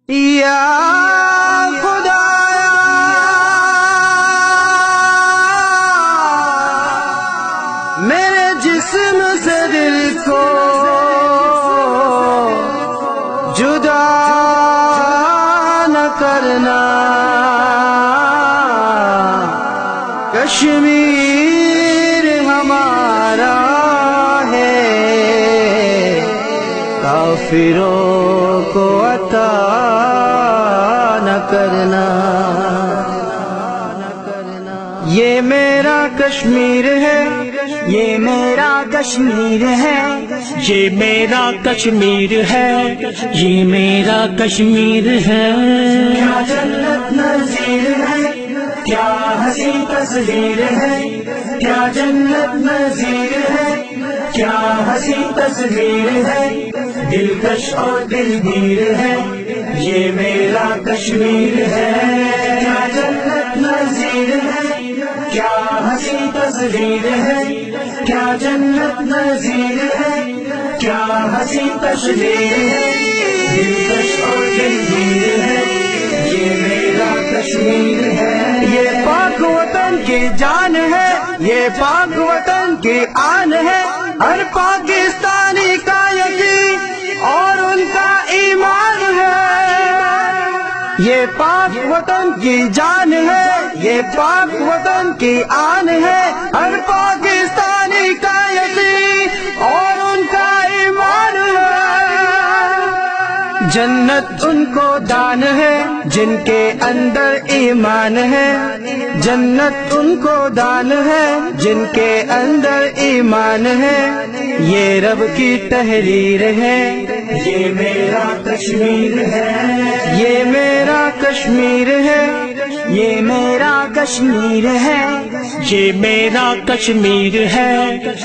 یا خدایا میرے جسم سے دل کو جدا نہ کرنا، کشمیر ہمارا ہے، کافروں کو عطا نہ کرنا۔ یہ میرا کشمیر ہے، یہ میرا کشمیر ہے، یہ میرا کشمیر ہے، یہ میرا کشمیر ہے۔ کیا جنت نظیر ہے، کیا حسی تصویر ہے، کیا جنت نظیر ہے، کیا حسی تصویر ہے، دلکش اور دلگیر ہے، یہ میرا کشمیر ہے۔ کیا جنت نظیر ہے، کیا حسی تصویر ہے، کیا جنت نظیر ہے، کیا حسی تصویر ہے، دلکش اور دلگیر ہے، یہ میرا کشمیر ہے۔ یہ پاک وطن کی جان ہے، یہ پاک وطن کی آن ہے، ہر پاکستانی کا یقین اور ان کا ایمان ہے۔ یہ پاک وطن کی جان ہے، یہ پاک وطن کی آن ہے، ہر پاکستانی کا یقین اور ان کا ایمان ہے۔ جنت ان کو دان ہے جن کے اندر ایمان ہے، جنت ان کو دان ہے جن کے اندر ایمان ہے، یہ رب کی تحریر ہے، یہ میرا کشمیر ہے، یہ میرا کشمیر ہے، یہ میرا کشمیر ہے، یہ میرا کشمیر ہے،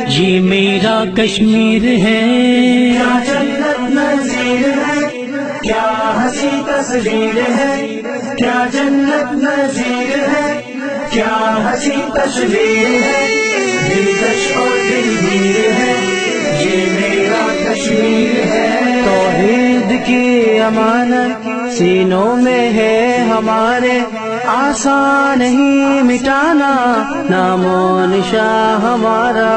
یہ میرا کشمیر ہے۔ کیا جنت نظیر ہے، کیا حسی تصویر ہے، کیا جنت نظیر ہے، کیا حسی تصویر ہے، دلکش اور دلگیر ہے، یہ میرا کشمیر ہے۔ توحید کی امانت سینوں میں ہے ہمارے، آسان نہیں مٹانا نام و نشان ہمارا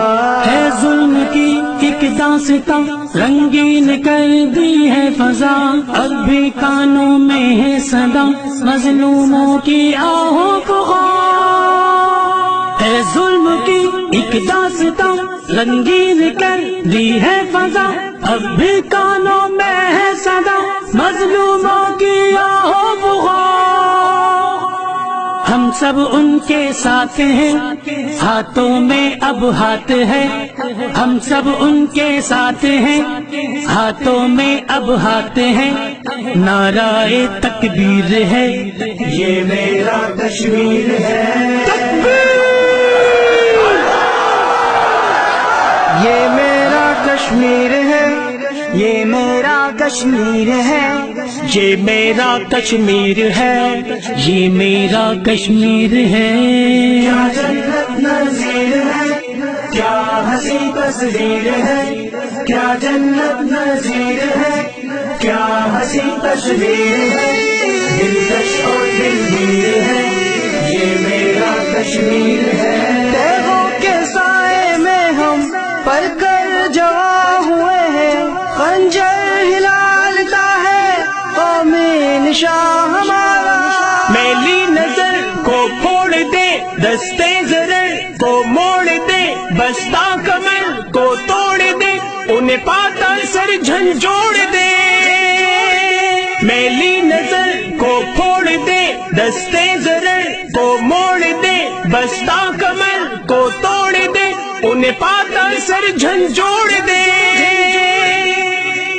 ہے۔ ظلم کی ایک داستاں رنگین کر دی ہے فضا، اب بھی کانوں میں ہے صدا مظلوموں کی آہوں کو ہے۔ ظلم کی ایک داستاں رنگین کر دی ہے فضا، اب بھی کانوں میں ہے صدا مظلوموں کی آہوں کو۔ ہم سب ان کے ساتھ ہیں، ہاتھوں میں اب ہاتھ ہے، ہم سب ان کے ساتھ ہیں، ہاتھوں میں اب ہاتھ ہے، نعرہ تکبیر ہے، یہ میرا کشمیر ہے۔ یہ میرا کشمیر ہے، یہ میرا کشمیر ہے، یہ میرا کشمیر ہے، یہ میرا کشمیر ہے۔ کیا جنت نظیر ہے، کیا حسی تصویر ہے، کیا جنت نظیر ہے، کیا حسی تصویر ہے، دلکش اور دلگیر ہے، یہ میرا کشمیر ہے۔ تیغوں کے سائے میں ہم پل کر جوان ہوئے ہیں، خنجر ہلالتا ہے قومی نشان ہمارا۔ میلی نظر کو پھوڑ دے، دستے زرر کو موڑ دے، بستہ کمر کو توڑ دے، انہیں پاتا سر جھنجھوڑ دے۔ میلی نظر کو پھوڑ دے، دستے زرر کو موڑ دے، بستہ کمر کو توڑ دے، انہیں پاتا سر جھنجھوڑ دے۔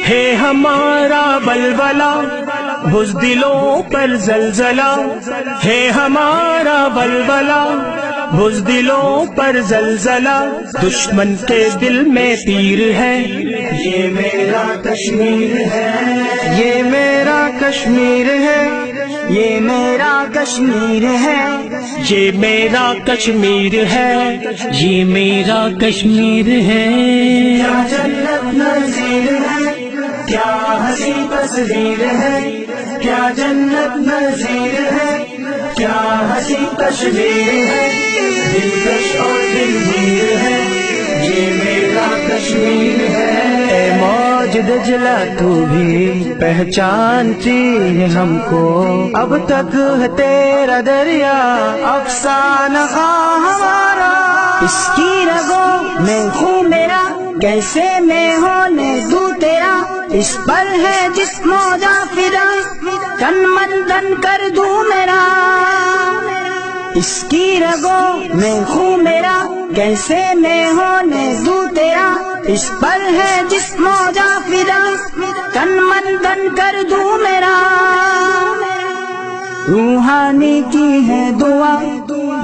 ہے ہمارا بلبلہ بزدلوں پر زلزلہ، ہے ہمارا بلبلہ بزدلوں پر زلزلہ، دشمن کے دل میں تیر ہے، یہ میرا کشمیر ہے، یہ میرا کشمیر ہے، یہ میرا کشمیر ہے، یہ میرا کشمیر ہے، یہ میرا کشمیر ہے۔ کیا جنت نظیر ہے، کیا ہنسی تصویر ہے، کیا جنت نظیر ہے، کیا ہنسی تصویر ہے، دلکش اور دلگیر ہے، یہ میرا کشمیر ہے۔ اے موج دجلہ تو بھی پہچانتی ہے ہم کو، اب تک ہے تیرا دریا افسانہ خواہ ہمارا۔ اس کی رگوں میں خون میرا، کیسے میں ہونے دوں تیرا، اس پر ہے جسم و جاں فدا، تن من دن کر دوں میرا۔ اس کی رگوں میں خون میرا، کیسے میں ہونے دوں تیرا، اس پر ہے جسم و جاں فدا، تن من دن کر دوں میرا۔ روحانی کی ہے دعا،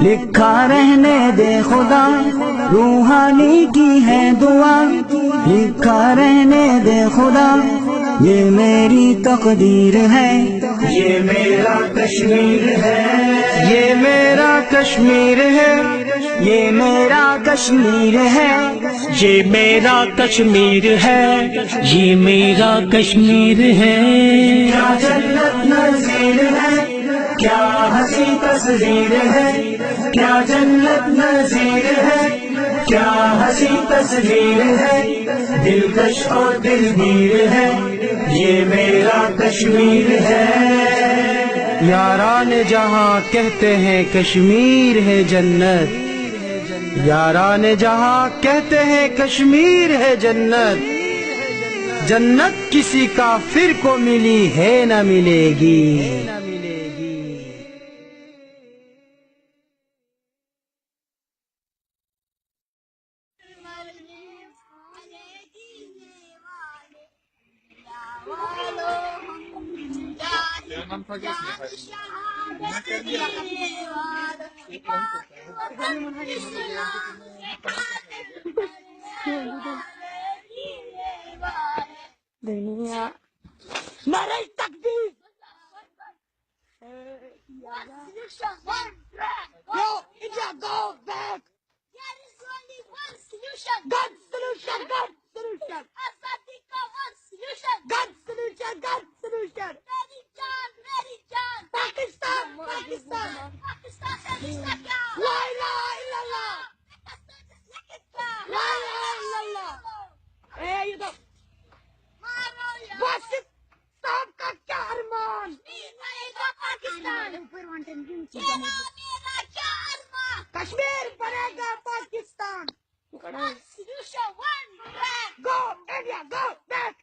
لکھا رہنے دے خدا، روحانی کی ہے دعا، لکھا رہنے دے خدا، یہ میری تقدیر ہے، یہ میرا کشمیر ہے، یہ میرا کشمیر ہے، یہ میرا کشمیر ہے، یہ میرا کشمیر ہے، یہ میرا کشمیر ہے۔ کیا جنت نظیر ہے، کیا ہنسی تصویر ہے، کیا جنت نظیر ہے، کیا ہنسی تصویر ہے، دلکش اور دلگیر ہے، یہ میرا کشمیر ہے۔ یاران جہاں کہتے ہیں کشمیر ہے جنت، یاران جہاں کہتے ہیں کشمیر ہے جنت، جنت کسی کافر کو ملی ہے نہ ملے گی۔ نعرہ تکبیر! Yo, India, go back! There is only one solution. Gun solution, gun solution! Azadi ka one solution. Gun solution, gun solution! Meri Jaan, Pakistan, Pakistan! Pakistan se rishta kya? La ilaha illallah! Pakistan se lekin kya? La ilaha illallah! Hey, you go! Maro ya. Wasit صاحب کا کیا ارمان؟ Kashmir bahega Pakistan. Mera kya arman? Kashmir بنے گا Pakistan! One solution, one back. Go India, go back!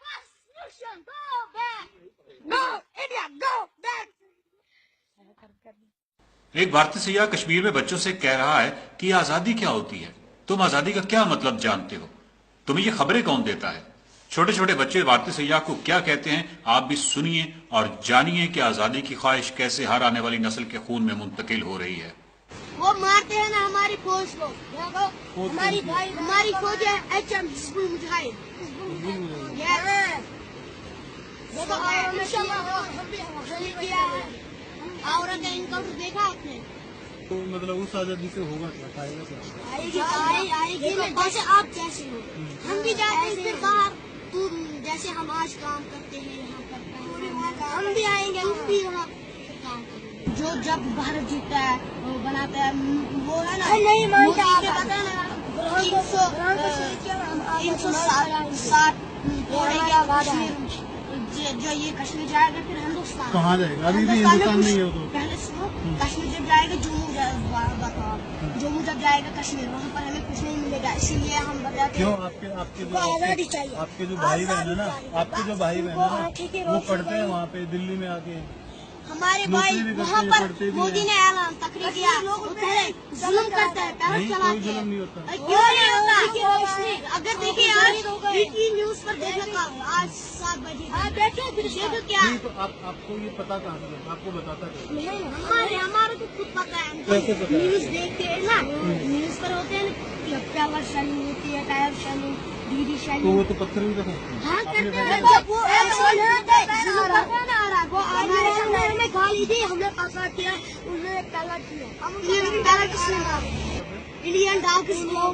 One solution, go back. Go India, go back! ایک بھارتی سیاح کشمیر میں بچوں سے کہہ رہا ہے کہ یہ آزادی کیا ہوتی ہے، تم آزادی کا کیا مطلب جانتے ہو، تمہیں یہ خبریں کون دیتا ہے؟ چھوٹے چھوٹے بچے بھارتی سیاح کو کیا کہتے ہیں، آپ بھی سنیے اور جانیے کہ آزادی کی خواہش کیسے ہر آنے والی نسل کے خون میں منتقل ہو رہی ہے۔ وہ مارتے ہیں نا ہماری فوج کو، ہماری فوج ہے HM حزب المجاہد۔ عورت انکاؤنٹر دیکھا آپ نے؟ مطلب اس آزادی سے ہوگا کیا، آئے گا کیا؟ آئے گی جیسے آپ جیسے ہو، ہم بھی جاتے ہیں پھر باہر، تو جیسے ہم آج کام کرتے ہیں یہاں پر، ہم بھی آئیں گے، ہم بھی وہاں کام کریں گے۔ جو جب بھارت جیتا ہے وہ بناتا ہے، وہ ہے نا نہیں مانتا، پتا ہے نا 360 جو یہ کشمیر جائے گا پھر ہندوستان کہاں جائے گا؟ ابھی بھی ہندوستان نہیں ہے وہ تو۔ پہلے سنو، کشمیر جب جائے گا جموں جب جائے گا کشمیر، وہاں پر ہمیں کچھ نہیں ملے گا، اسی لیے ہم بتاتے کیوں ہیں آپ کے آزادی چاہیے۔ آپ کے جو بھائی بہن ہیں نا، آپ کے جو بھائی بہن ہیں نا، وہ پڑھتے ہیں وہاں پہ دلی میں آ کے، ہمارے بھائی وہاں پر مودی نے اعلان تقریر کیا، وہ پہلے ظلم کرتا ہے، پیروں نہیں کوئی چلاتے ظلم ہیں، نہیں ہوتا۔ کیوں نہیں ہوتا؟ اگر دیکھیے آج نیوز پر دیکھا آج 7 بجے دیکھو کیا نہیں تو آپ کو یہ پتا کہاں سے، آپ کو بتاتا کیا؟ ہمارے کو خود پتا ہے، ہم کیسے پتا ہے؟ نیوز دیکھتے ہیں نا، نیوز پر ہوتے ہیں نا، پیور شیلنگ ہوتی ہے، ٹائر شیلنگ، ڈی تو شیلنگ، وہ تو پتھر بھی رکھا۔ ہاں کرتے ہیں، وہ ہمیں گالی دی، ہم نے پکڑ کیا، انہوں نے پہلا کیا، انڈین ڈاگ سلو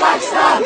Pakistan!